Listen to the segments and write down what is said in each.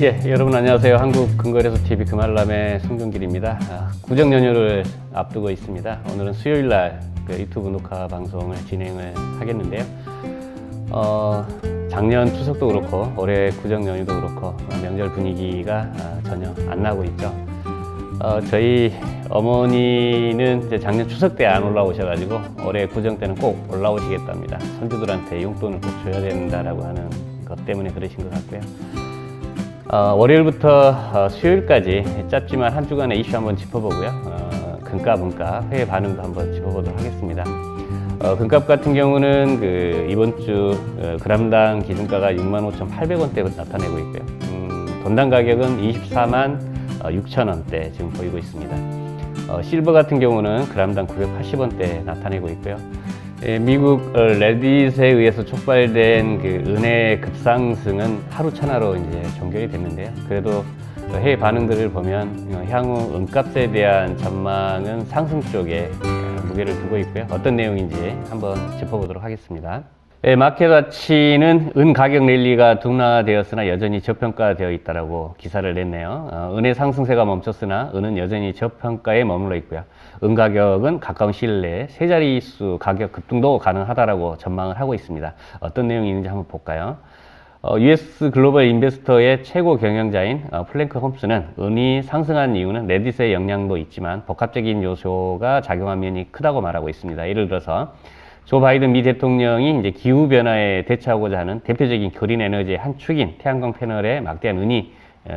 예, 여러분 안녕하세요. 한국금거래소TV 금알람의 송종길입니다. 구정 연휴를 앞두고 있습니다. 오늘은 수요일날 유튜브 녹화 방송을 진행을 하겠는데요. 작년 추석도 그렇고 올해 구정 연휴도 그렇고 명절 분위기가 전혀 안 나고 있죠. 저희 어머니는 이제 작년 추석 때 안 올라오셔가지고 올해 구정 때는 꼭 올라오시겠답니다. 손주들한테 용돈을 꼭 줘야 된다라고 하는 것 때문에 그러신 것 같고요. 월요일부터 수요일까지 짧지만 한 주간의 이슈 한번 짚어보고요. 금값, 은값, 회의 반응도 한번 짚어보도록 하겠습니다. 금값 같은 경우는 이번 주 그람당 기준가가 65,800원대 나타내고 있고요. 돈당 가격은 24만 6천원대 지금 보이고 있습니다. 실버 같은 경우는 그람당 980원대 나타내고 있고요. 미국 레딧에 의해서 촉발된 은혜 급상승은 하루 천하로 이제 종결이 됐는데요. 그래도 해외 반응들을 보면 향후 은값에 대한 전망은 상승 쪽에 무게를 두고 있고요. 어떤 내용인지 한번 짚어보도록 하겠습니다. 마켓 와치는 은 가격 랠리가 둔화되었으나 여전히 저평가되어 있다라고 기사를 냈네요. 은의 상승세가 멈췄으나 은은 여전히 저평가에 머물러 있고요. 은 가격은 가까운 시일 내에 세 자릿수 가격 급등도 가능하다라고 전망을 하고 있습니다. 어떤 내용이 있는지 한번 볼까요? US 글로벌 인베스터의 최고 경영자인 플랭크 홈스는 은이 상승한 이유는 레딧의 영향도 있지만 복합적인 요소가 작용한 면이 크다고 말하고 있습니다. 예를 들어서 조 바이든 미 대통령이 이제 기후변화에 대처하고자 하는 대표적인 그린 에너지의 한 축인 태양광 패널에 막대한 은이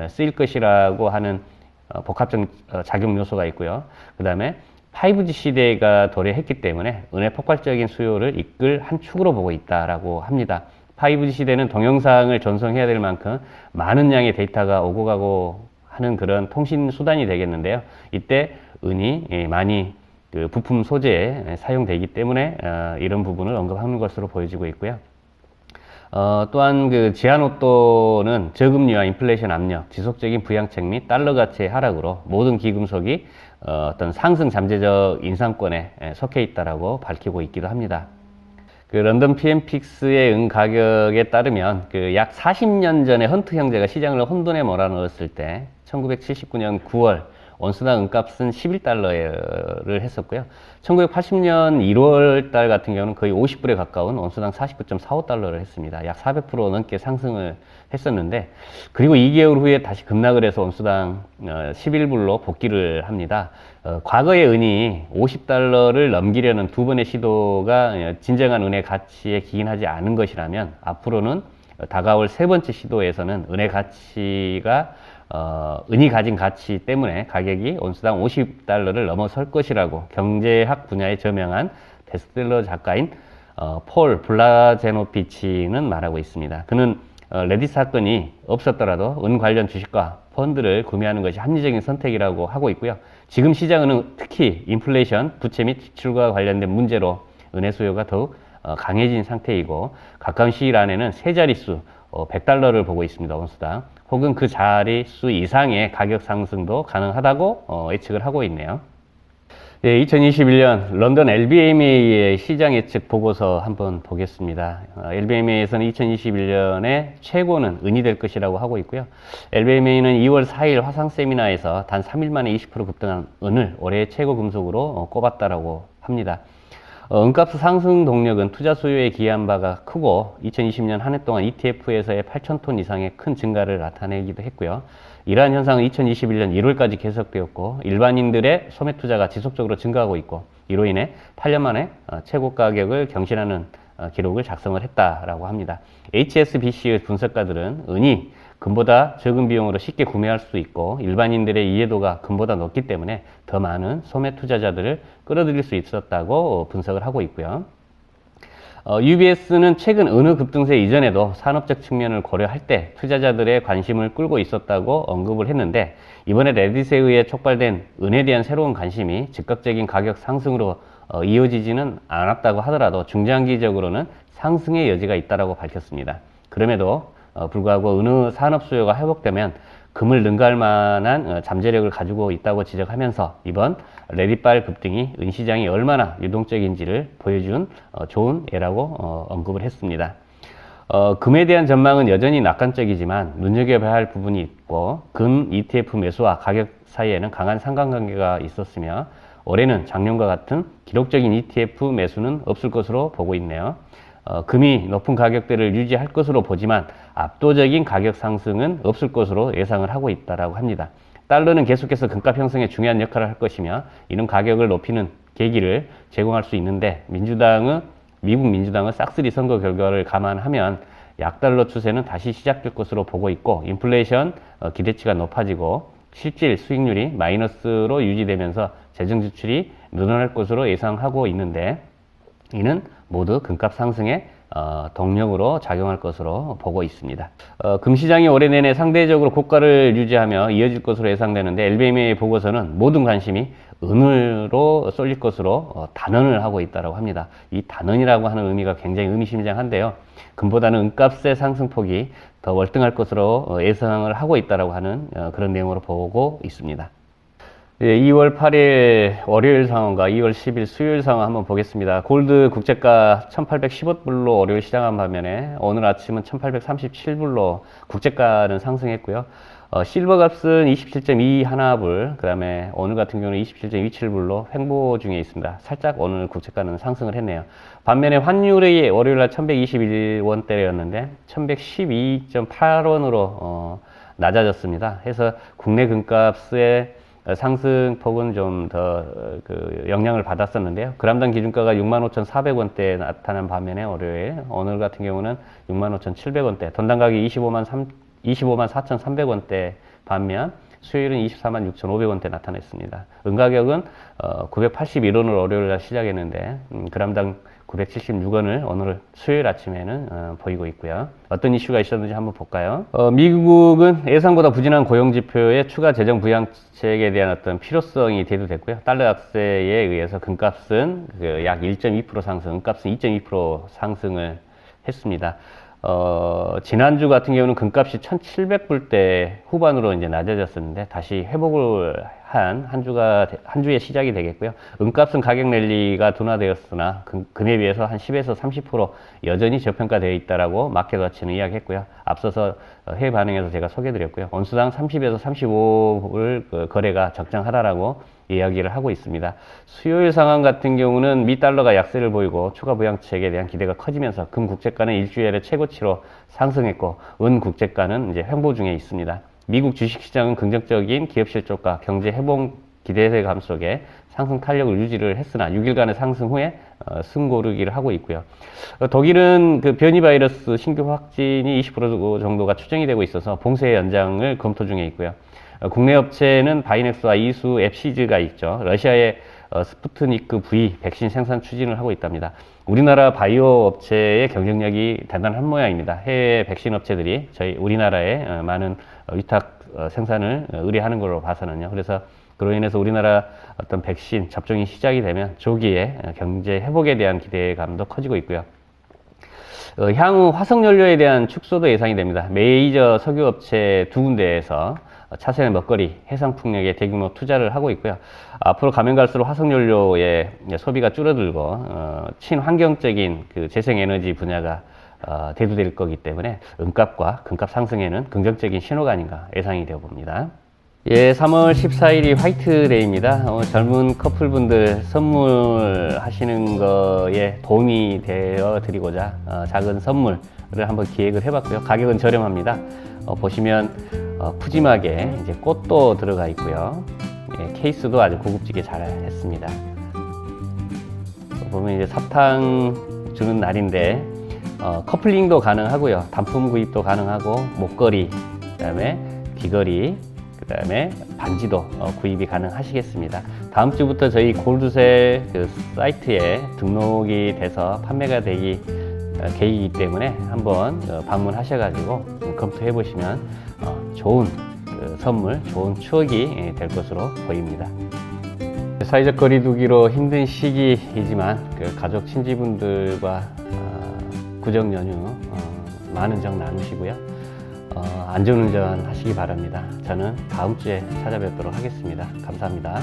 쓰일 것이라고 하는 복합적 작용 요소가 있고요. 그 다음에 5G 시대가 도래했기 때문에 은의 폭발적인 수요를 이끌 한 축으로 보고 있다라고 합니다. 5G 시대는 동영상을 전송해야 될 만큼 많은 양의 데이터가 오고 가고 하는 그런 통신 수단이 되겠는데요. 이때 은이 많이 부품 소재에 사용되기 때문에 이런 부분을 언급하는 것으로 보여지고 있고요. 또한 제한호또는 저금리와 인플레이션 압력, 지속적인 부양책 및 달러 가치의 하락으로 모든 기금속이 어떤 상승 잠재적 인상권에 속해 있다라고 밝히고 있기도 합니다. 런던 PM픽스의 은 가격에 따르면 약 40년 전에 헌트 형제가 시장을 혼돈에 몰아넣었을 때 1979년 9월 온스당 은값은 11달러를 했었고요. 1980년 1월 달 같은 경우는 거의 50불에 가까운 온스당 49.45달러를 했습니다. 약 400% 넘게 상승을 했었는데, 그리고 2개월 후에 다시 급락을 해서 온스당 11불로 복귀를 합니다. 과거의 은이 50달러를 넘기려는 두 번의 시도가 진정한 은의 가치에 기인하지 않은 것이라면 앞으로는 다가올 세 번째 시도에서는 은의 가치가 은이 가진 가치 때문에 가격이 온스당 50달러를 넘어설 것이라고 경제학 분야의 저명한 베스트셀러 작가인 폴 블라제노비치는 말하고 있습니다. 그는 레딧 사건이 없었더라도 은 관련 주식과 펀드를 구매하는 것이 합리적인 선택이라고 하고 있고요. 지금 시장은 특히 인플레이션, 부채 및 지출과 관련된 문제로 은의 수요가 더욱 강해진 상태이고 가까운 시일 안에는 세 자릿수 100달러를 보고 있습니다. 온스당. 혹은 그 자릿수 이상의 가격 상승도 가능하다고 예측을 하고 있네요. 2021년 런던 LBMA의 시장 예측 보고서 한번 보겠습니다. LBMA에서는 2021년에 최고는 은이 될 것이라고 하고 있고요. LBMA는 2월 4일 화상 세미나에서 단 3일 만에 20% 급등한 은을 올해의 최고 금속으로 꼽았다라고 합니다. 은값 상승 동력은 투자 수요에 기여한 바가 크고 2020년 한 해 동안 ETF에서의 8,000톤 이상의 큰 증가를 나타내기도 했고요. 이러한 현상은 2021년 1월까지 계속되었고 일반인들의 소매 투자가 지속적으로 증가하고 있고 이로 인해 8년 만에 최고 가격을 경신하는 기록을 작성을 했다라고 합니다. HSBC의 분석가들은 은이 금보다 적은 비용으로 쉽게 구매할 수 있고 일반인들의 이해도가 금보다 높기 때문에 더 많은 소매 투자자들을 끌어들일 수 있었다고 분석을 하고 있고요. UBS는 최근 어느 급등세 이전에도 산업적 측면을 고려할 때 투자자들의 관심을 끌고 있었다고 언급을 했는데 이번에 레딧에 의해 촉발된 은에 대한 새로운 관심이 즉각적인 가격 상승으로 이어지지는 않았다고 하더라도 중장기적으로는 상승의 여지가 있다고 밝혔습니다. 그럼에도 불구하고 어느 산업 수요가 회복되면 금을 능가할 만한 잠재력을 가지고 있다고 지적하면서 이번 레딧발 급등이 은시장이 얼마나 유동적인지를 보여준 좋은 예라고 언급을 했습니다. 금에 대한 전망은 여전히 낙관적이지만 눈여겨봐야 할 부분이 있고, 금 ETF 매수와 가격 사이에는 강한 상관관계가 있었으며 올해는 작년과 같은 기록적인 ETF 매수는 없을 것으로 보고 있네요. 금이 높은 가격대를 유지할 것으로 보지만 압도적인 가격 상승은 없을 것으로 예상을 하고 있다고 합니다. 달러는 계속해서 금값 형성에 중요한 역할을 할 것이며 이는 가격을 높이는 계기를 제공할 수 있는데, 미국 민주당은 싹쓸이 선거 결과를 감안하면 약달러 추세는 다시 시작될 것으로 보고 있고, 인플레이션 기대치가 높아지고 실질 수익률이 마이너스로 유지되면서 재정 지출이 늘어날 것으로 예상하고 있는데, 이는 모두 금값 상승의 동력으로 작용할 것으로 보고 있습니다. 금시장이 올해 내내 상대적으로 고가를 유지하며 이어질 것으로 예상되는데, LBMA 보고서는 모든 관심이 은으로 쏠릴 것으로 단언을 하고 있다고 합니다. 이 단언이라고 하는 의미가 굉장히 의미심장한데요. 금보다는 은값의 상승폭이 더 월등할 것으로 예상을 하고 있다고 하는 그런 내용으로 보고 있습니다. 2월 8일 월요일 상황과 2월 10일 수요일 상황 한번 보겠습니다. 골드 국제가 1815불로 월요일 시장한 반면에 오늘 아침은 1837불로 국제가는 상승했고요. 실버 값은 27.21불, 그 다음에 오늘 같은 경우는 27.27불로 횡보 중에 있습니다. 살짝 오늘 국제가는 상승을 했네요. 반면에 환율이 월요일날 1121원대였는데 1112.8원으로 낮아졌습니다. 해서 국내 금값의 상승폭은 좀 더 영향을 받았었는데요. 그람당 기준가가 65,400원대에 나타난 반면에 월요일, 오늘 같은 경우는 65,700원대, 돈당 가격이 25만 4,300원대 반면 수요일은 24만 6,500원대 나타냈습니다. 은가격은 981원을 월요일날 시작했는데 그람당 976원을 오늘 수요일 아침에는 보이고 있고요. 어떤 이슈가 있었는지 한번 볼까요? 미국은 예상보다 부진한 고용지표에 추가 재정 부양책에 대한 어떤 필요성이 대두됐고요. 달러 약세에 의해서 금값은 약 1.2% 상승, 은값은 2.2% 상승을 했습니다. 지난주 같은 경우는 금값이 1,700불대 후반으로 이제 낮아졌었는데 다시 회복을 한 주의 시작이 되겠고요. 은값은 가격 랠리가 둔화되었으나 금에 비해서 한 10에서 30% 여전히 저평가되어 있다라고 마켓워치는 이야기했고요. 앞서서 해외 반응에서 제가 소개드렸고요. 온수당 30에서 35불 거래가 적정하다라고 이야기를 하고 있습니다. 수요일 상황 같은 경우는 미 달러가 약세를 보이고 추가 부양책에 대한 기대가 커지면서 금 국제가는 일주일에 최고치로 상승했고 은 국제가는 이제 횡보 중에 있습니다. 미국 주식시장은 긍정적인 기업 실적과 경제 회복 기대감 속에 상승 탄력을 유지를 했으나 6일간의 상승 후에 승고르기를 하고 있고요. 독일은 그 변이 바이러스 신규 확진이 20% 정도가 추정이 되고 있어서 봉쇄 연장을 검토 중에 있고요. 국내 업체는 바이넥스와 이수 앱시즈가 있죠. 러시아의 스푸트니크 V 백신 생산 추진을 하고 있답니다. 우리나라 바이오 업체의 경쟁력이 대단한 모양입니다. 해외 백신 업체들이 우리나라에 많은 위탁 생산을 의뢰하는 걸로 봐서는요. 그래서 그로 인해서 우리나라 어떤 백신 접종이 시작이 되면 조기에 경제 회복에 대한 기대감도 커지고 있고요. 향후 화석연료에 대한 축소도 예상이 됩니다. 메이저 석유업체 두 군데에서 차세대 먹거리, 해상풍력에 대규모 투자를 하고 있고요. 앞으로 가면 갈수록 화석연료의 소비가 줄어들고 친환경적인 그 재생에너지 분야가 대두될 거기 때문에 은값과 금값 상승에는 긍정적인 신호가 아닌가 예상이 되어 봅니다. 예, 3월 14일이 화이트데이입니다. 젊은 커플분들 선물하시는 거에 도움이 되어 드리고자 작은 선물을 한번 기획을 해봤고요. 가격은 저렴합니다. 보시면 푸짐하게 이제 꽃도 들어가 있고요. 예, 케이스도 아주 고급지게 잘 했습니다. 보면 이제 사탕 주는 날인데 커플링도 가능하고요. 단품 구입도 가능하고 목걸이, 그다음에 귀걸이, 그다음에 반지도 구입이 가능하시겠습니다. 다음 주부터 저희 골드셀 그 사이트에 등록이 돼서 판매가 되기 계획이기 때문에 한번 방문하셔가지고 검토해 보시면 좋은 선물, 좋은 추억이 될 것으로 보입니다. 사회적 거리두기로 힘든 시기이지만 그 가족 친지분들과 구정 연휴 많은 정 나누시고요. 안전운전 하시기 바랍니다. 저는 다음 주에 찾아뵙도록 하겠습니다. 감사합니다.